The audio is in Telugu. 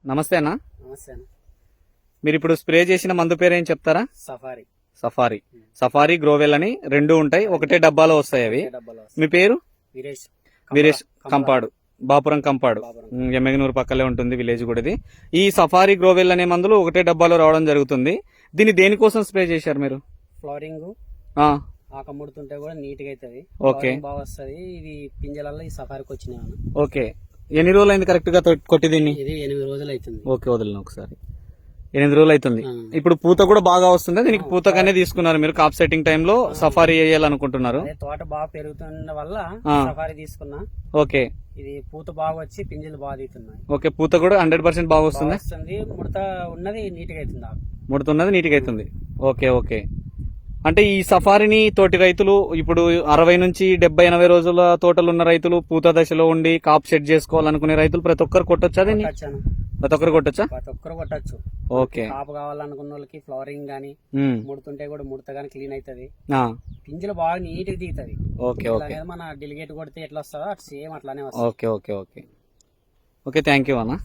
నమస్తే అన్న. నమస్తే అన్న. మీరు ఇప్పుడు స్ప్రే చేసిన మందు పేరు ఏం చెప్తారా? సఫారీ. సఫారీ. సఫారీ గ్రోవెల్ అని రెండు ఉంటాయి, ఒకటే డబ్బాలో వస్తాయి అవి. మీ పేరు? వీరేష్. వీరేష్ కంపాడు, బాపురం కంపాడు, ఎమ్మెగనూరు పక్కలే ఉంటుంది విలేజ్ కూడా ఇది. ఈ సఫారీ గ్రోవెల్ అనే మందులు ఒకటే డబ్బాలో రావడం జరుగుతుంది. దీన్ని దేనికోసం స్ప్రే చేశారు మీరు? ఫ్లోరింగ్ ఆకముడుతుంటే కూడా నీట్ గా అవుతుంది. ఓకే, బాగా వస్తుంది. ఇది పింజలలో ఈ సఫారీకి వచ్చినాయి. ఓకే. ఎన్ని రోజులు అయింది కరెక్ట్ గా కొట్టి దీన్ని? ఇది 8 రోజులు అవుతుంది. ఓకే, వదిలిన ఒకసారి 8 రోజులు అవుతుంది. ఇప్పుడు పూత కూడా బాగా వస్తుంది. దీనికి పూతగానే తీసుకున్నారు మీరు. కాప్ సెట్టింగ్ టైమ్ లో సఫారీ వేయాలనుకుంటున్నారు. తోట బాగా పెరుగుతున్న వల్ల సఫారీ తీసుకున్నా. ఓకే, ఇది పూత బాగా వచ్చి పింజలు బాగా దిగుతున్నాయి. ఓకే, పూత కూడా 100% బాగా వస్తుంది. ముడత ఉన్నది నీట్ గా అవుతుంది. ముడుతున్నది నీట్ గా అవుతుంది. Okay, okay. అంటే ఈ సఫారీని తోటి రైతులు ఇప్పుడు 60 నుంచి 70-80 రోజుల తోటలు ఉన్న రైతులు, పూత దశలో ఉండి కాప్ సెట్ చేసుకోవాలనుకునే రైతులు ప్రతి ఒక్కరు కొట్టొచ్చా దీన్ని? ప్రతి ఒక్కరు కొట్టొచ్చా? ప్రతి ఒక్కరు కొట్టచ్చు. ఓకే. కాపు కావాలనుకున్న వాళ్ళకి ఫ్లవరింగ్ గానీ ముడుతుంటే కూడా ముడత గానీ క్లీన్ అవుతుంది. పింజలు బాగా నీట్ గా దిగుతుంది. Okay, okay. మన డెలిగేట్ కొడితే ఎట్లా వస్తుందో సేమ్ అట్లానే వస్తుంది. Okay, okay, okay. Okay, thank you అన్న.